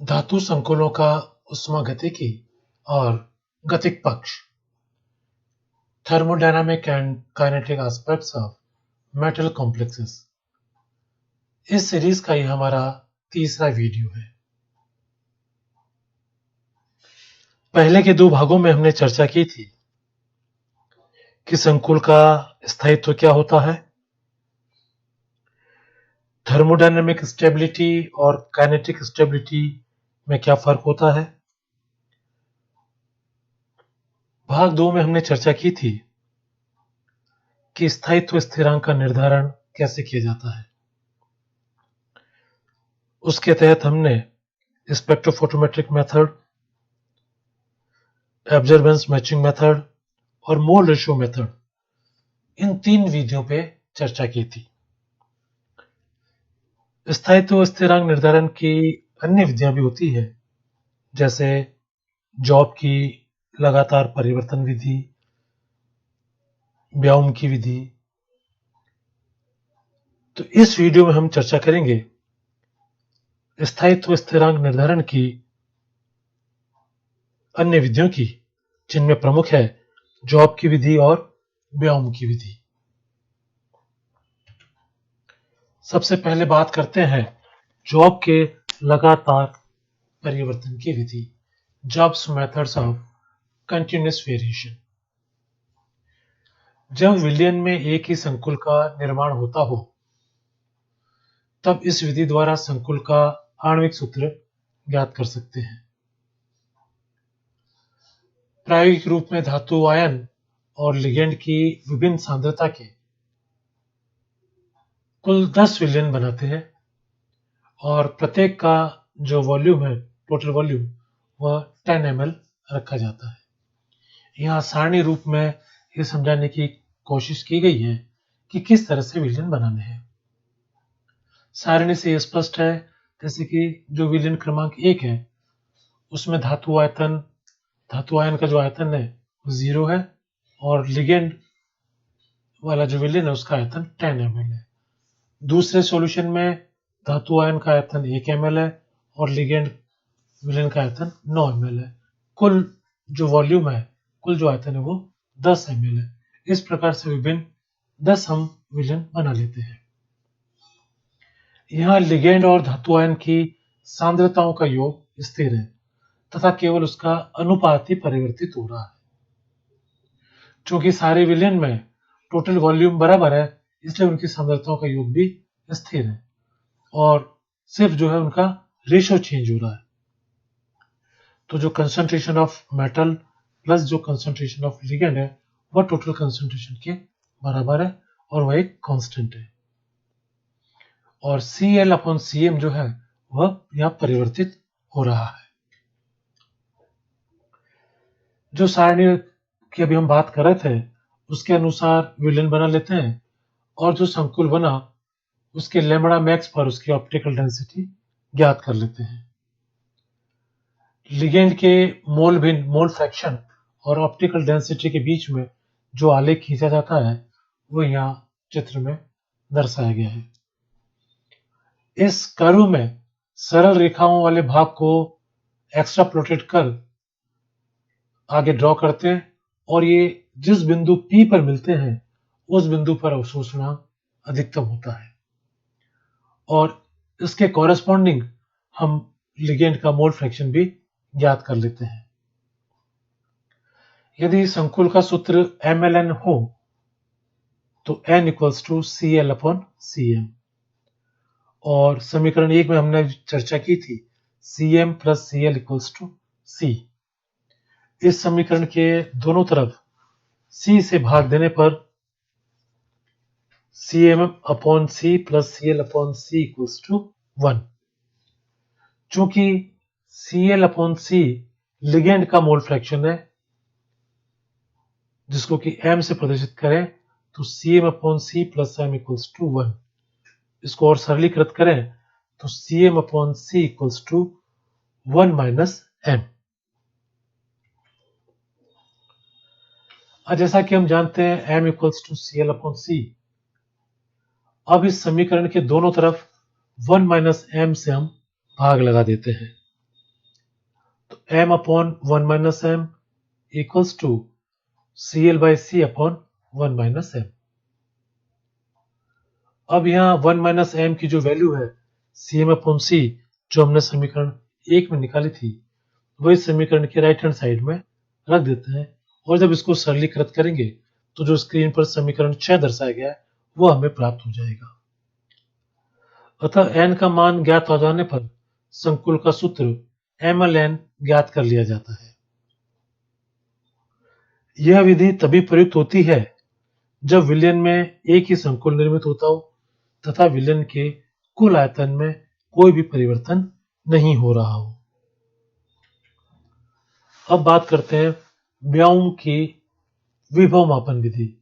धातु संकुलों का उष्मागतिकी और गतिक पक्ष, thermodynamic and kinetic aspects of metal complexes. इस सीरीज का यह हमारा तीसरा वीडियो है। पहले के दो भागों में हमने चर्चा की थी कि संकुल का स्थायित्व क्या होता है, थर्मोडायनामिक स्टेबिलिटी और काइनेटिक स्टेबिलिटी में क्या फर्क होता है। भाग 2 में हमने चर्चा की थी कि स्थायित्व स्थिरांक का निर्धारण कैसे किया जाता है। उसके तहत हमने spectrophotometric method, absorbance matching method और मोल रेशियो मेथड, इन 3 विधियों पे चर्चा की थी। स्थायित्व स्थिरांक निर्धारण की अन्य विधियां भी होती है, जैसे जॉब की लगातार परिवर्तन विधि, ब्याउम की विधि। तो इस वीडियो में हम चर्चा करेंगे स्थायित्व स्थिरांक निर्धारण की अन्य विधियों की, जिनमें प्रमुख है जॉब की विधि और ब्याउम की विधि। सबसे पहले बात करते हैं जॉब के लगातार परिवर्तन की विधि, jobs methods of continuous variation. जब विलयन में एक ही संकुल का निर्माण होता हो, तब इस विधि द्वारा संकुल का आणविक सूत्र ज्ञात कर सकते हैं। प्रायोगिक रूप में धातु आयन और लिगेंड की विभिन्न सांद्रता के कुल 10 विलयन बनाते हैं और प्रत्येक का जो वॉल्यूम है, टोटल वॉल्यूम, वह 10 ml रखा जाता है। यहाँ सारणी रूप में यह समझाने की कोशिश की गई है कि किस तरह से विलयन बनाने हैं। सारणी से यह स्पष्ट है, जैसे कि जो विलयन क्रमांक 1 है, उसमें धातु आयन का जो आयतन है वो 0 है और लिगेंड वाला जो विलयन है उसका आयतन 10 ml है। दूसरे सॉल्यूशन में धातु आयन का आयतन 1 ml है और लिगेंड विलयन का आयतन 9 ml है। कुल जो वॉल्यूम है, कुल जो आयतन है वो 10 ml है। इस प्रकार से विभिन्न 10 हम विलयन बना लेते हैं। यहाँ लिगेंड और धातु आयन की सांद्रताओं का योग स्थिर है तथा केवल उसका अनुपात ही परिवर्तित हो रहा है। चूंकि सारे विलयन में टोटल वॉल्यूम बराबर है, इसलिए उनकी सांद्रताओं का योग भी स्थिर है और सिर्फ जो है उनका रेशियो चेंज हो रहा है। तो जो कंसंट्रेशन ऑफ मेटल प्लस जो कंसंट्रेशन ऑफ लिगेंड है, वह टोटल कंसंट्रेशन के बराबर है और वह एक कांस्टेंट है। और Cl/Cm जो है वह यहां परिवर्तित हो रहा है। जो सारणी की अभी हम बात कर रहे थे, उसके अनुसार विलयन बना लेते हैं और जो संकुल बना उसके लैम्बडा मैक्स पर उसकी ऑप्टिकल डेंसिटी ज्ञात कर लेते हैं। लिगेंड के मोल फ्रैक्शन और ऑप्टिकल डेंसिटी के बीच में जो आलेख खींचा जाता है, वो यहाँ चित्र में दर्शाया गया है। इस कर्व में सरल रेखाओं वाले भाग को एक्स्ट्रापोलेट कर आगे ड्रॉ करते हैं और ये जिस बिंदु P पर मिलते हैं, उस बिंदु पर अवशोषणांक अधिकतम होता है और इसके कॉरेस्पॉन्डिंग हम लिगेंड का मोल फ्रैक्शन भी ज्ञात कर लेते हैं। यदि संकुल का सूत्र MLN हो तो N = Cl/Cm और समीकरण 1 में हमने चर्चा की थी Cm + Cl = C। इस समीकरण के दोनों तरफ C से भाग देने पर Cm/C + Cl/C = 1। चूंकि Cl/C लिगेंड का मोल फ्रैक्शन है, जिसको कि m से प्रदर्शित करें, तो Cm/C + m = 1। इसको और सरलीकृत करें तो Cm/C = 1 - m। जैसा कि हम जानते हैं m = Cl/C, अब इस समीकरण के दोनों तरफ 1 - m से हम भाग लगा देते हैं। तो m upon 1 minus M equals to CL/C upon 1 minus M. अब यहाँ 1 माइनस एम की जो वैल्यू है CM अपॉन C जो हमने समीकरण 1 में निकाली थी, वही समीकरण के राइट हैंड साइड में रख देते हैं और जब इसको सरलीकृत करेंगे तो जो स्क्रीन पर समीकरण 6 दर्शाया गया है वो हमें प्राप्त हो जाएगा। अतः n का मान ज्ञात हो जाने पर संकुल का सूत्र MLN ज्ञात कर लिया जाता है। यह विधि तभी प्रयुक्त होती है जब विलयन में एक ही संकुल निर्मित होता हो तथा विलयन के कुल आयतन में कोई भी परिवर्तन नहीं हो रहा हो। अब बात करते हैं ब्याउम की विभव मापन विधि,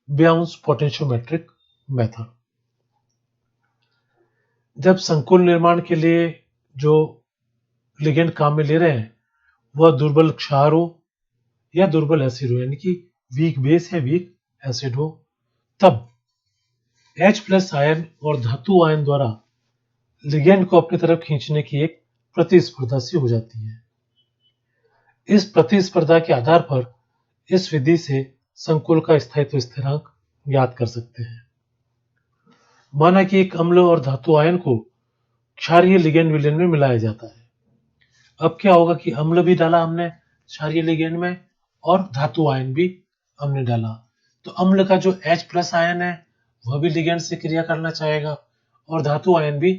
ब्याउम्स पोटेंशियोमेट्रिक मेथड। जब संकुल निर्माण के लिए जो लिगेंड काम में ले रहे हैं वह दुर्बल क्षार हो या दुर्बल एसिड हो, यानी कि वीक बेस या वीक एसिड हो, तब H+ आयन और धातु आयन द्वारा लिगेंड को अपनी तरफ खींचने की एक प्रतिस्पर्धा सी हो जाती है। इस प्रतिस्पर्धा के आधार पर इस विधि से संकुल का स्थायित्व स्थिरांक ज्ञात कर सकते हैं। माना कि एक अम्ल और धातु आयन को क्षारीय लिगेंड विलयन में मिलाया जाता है। अब क्या होगा कि अम्ल भी डाला हमने क्षारीय लिगेंड में और धातु आयन भी हमने डाला, तो अम्ल का जो H+ आयन है वह भी लिगेंड से क्रिया करना चाहेगा और धातु आयन भी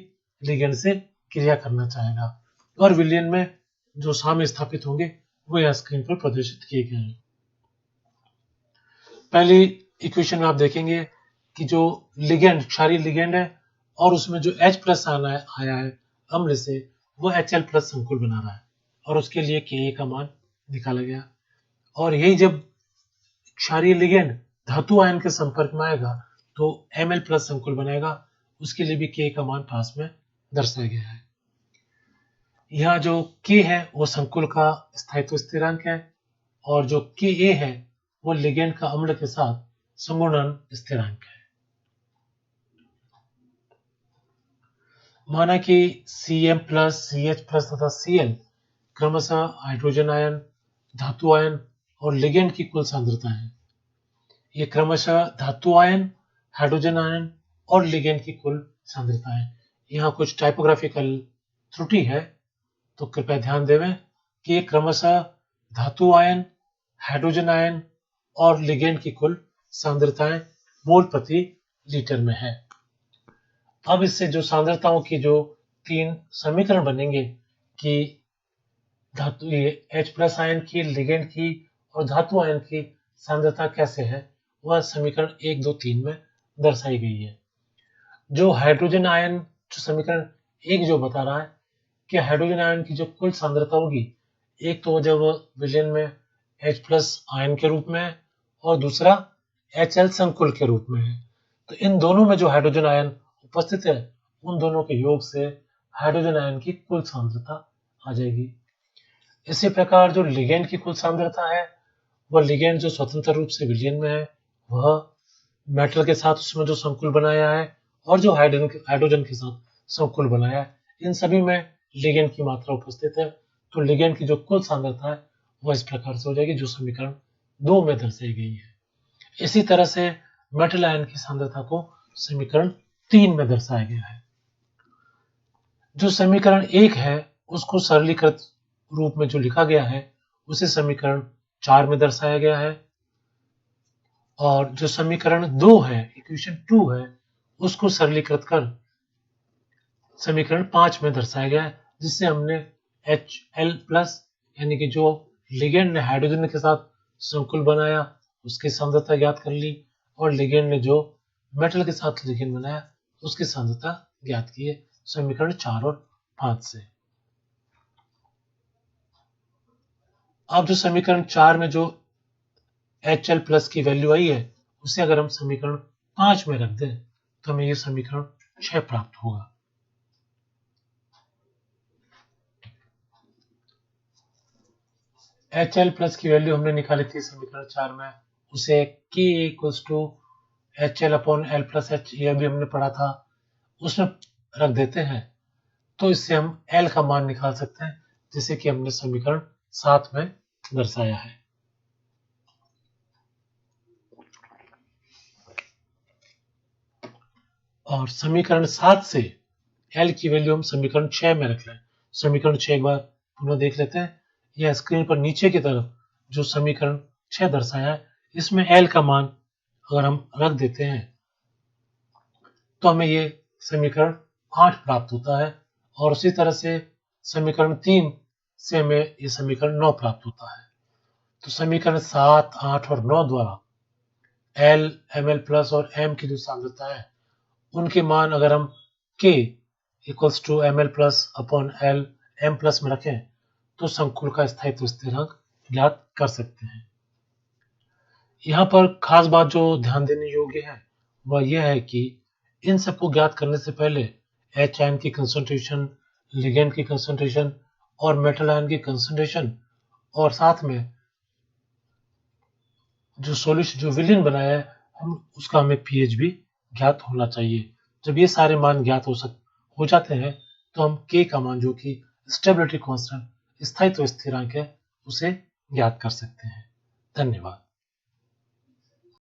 लिगेंड से क्रिया करना चाहेगा और विलयन में जो साम्य स्थापित होंगे वो यह स्क्रीन पर प्रदर्शित किए गए हैं। पहली इक्वेशन में आप देखेंगे कि जो लिगेंड क्षारीय लिगेंड है और उसमें जो H+ आया है अम्ल से, वो Hl+ संकुल बना रहा है और उसके लिए Ka का मान निकाला गया। और यही जब क्षारीय लिगेंड धातु आयन के संपर्क में आएगा तो Ml+ संकुल बनाएगा, उसके लिए भी K का मान पास में दर्शाया गया है। यहाँ जो K है वो संकुल का स्थायित्व स्थिरांक है और जो Ka है वो लिगेंड का अम्ल के साथ संघूर्णन स्थिरांक है। माना कि Cm+, CH+ तथा Cl क्रमशः हाइड्रोजन आयन, धातु आयन और लिगेंड की कुल सांद्रता है। ये क्रमशः धातु आयन, हाइड्रोजन आयन और लिगेंड की कुल सांद्रता है। यहाँ कुछ टाइपोग्राफिकल त्रुटि है तो कृपया ध्यान देवें कि ये क्रमशः धातु आयन, हाइड्रोजन आयन और लिगेंड की कुल सांद्रताएं मोल प्रति लीटर में है। अब इससे जो सांद्रताओं की जो 3 समीकरण बनेंगे कि धातु H+ आयन की, लिगेंड की और धातु आयन की सांद्रता कैसे है, वह समीकरण 1, 2, 3 में दर्शाई गई है। जो हाइड्रोजन आयन जो समीकरण 1 जो बता रहा है कि हाइड्रोजन आयन की जो कुल सांद्रता होगी, एक तो जब विलयन में H+ आयन के रूप में है और दूसरा Hl संकुल के रूप में है, तो इन दोनों में जो हाइड्रोजन आयन उपस्थित है उन दोनों के योग से हाइड्रोजन आयन की कुल सांद्रता आ जाएगी। इसी प्रकार जो लिगेंड की कुल सांद्रता है, वह लिगेंड जो स्वतंत्र रूप से विलयन में है वह मेटल के साथ उसमें जो संकुल बनाया है और जो हाइड्रोजन के साथ संकुल बनाया है, इन सभी में लिगेंड की मात्रा उपस्थित है, तो लिगेंड की जो कुल सांद्रता है वह इस प्रकार से हो जाएगी जो समीकरण 2 में दर्शाई गई है। इसी तरह से मेटल आयन की सांद्रता को समीकरण 3 में दर्शाया गया है। जो समीकरण 1 है उसको सरलीकृत रूप में जो लिखा गया है उसे समीकरण 4 में दर्शाया गया है और जो समीकरण 2 है, इक्वेशन 2 है, उसको सरलीकृत कर समीकरण 5 में दर्शाया गया है, जिससे हमने Hl+ यानी कि जो लिगेंड ने हाइड्रोजन के साथ संकुल बनाया उसकी सांद्रता ज्ञात कर ली और लिगेंड ने जो मेटल के साथ लिगेंड बनाया उसकी सांद्रता ज्ञात की है समीकरण 4 और 5 से। अब जो समीकरण 4 में जो Hl+ की वैल्यू आई है उसे अगर हम समीकरण 5 में रख दें तो हमें यह समीकरण 6 प्राप्त होगा। Hl+ की वैल्यू हमने निकाली थी समीकरण 4 में, उसे K = HL/L+H, यह भी हमने पढ़ा था, उसमें रख देते हैं तो इससे हम L का मान निकाल सकते हैं जैसे कि हमने समीकरण 7 में दर्शाया है। और समीकरण 7 से L की वैल्यू हम समीकरण 6 में रख लें। समीकरण 6 एक बार पुनः देख लेते हैं। यह स्क्रीन पर नीचे की तरफ जो समीकरण 6 दर्शाया है, इसमें L का मान अगर हम रख देते हैं तो हमें ये समीकरण 8 प्राप्त होता है, और उसी तरह से समीकरण 3 से हमें ये समीकरण 9 प्राप्त होता है। तो समीकरण 7, 8 और 9 द्वारा L, Ml प्लस और M की जो सांद्रता है उनके मान अगर हम K equals to Ml plus upon L M plus में रखें तो संकुल का स्थायित्व स्थिरांक ज्ञात कर सकते हैं। यहाँ पर खास बात जो ध्यान देने योग्य है वह यह है कि इन सबको ज्ञात करने से पहले H आयन की कंसंट्रेशन, लिगेंड की कंसंट्रेशन और मेटल आयन की कंसंट्रेशन और साथ में जो सॉल्यूशन जो विलेन बनाया है उसका हमें पीएच भी ज्ञात होना चाहिए। जब ये सारे मान ज्ञात हो जाते हैं तो हम के का मान जो कि स्टेबिलिटी कांस्टेंट स्थायित्व स्थिरांक है उसे ज्ञात कर सकते हैं। धन्यवाद।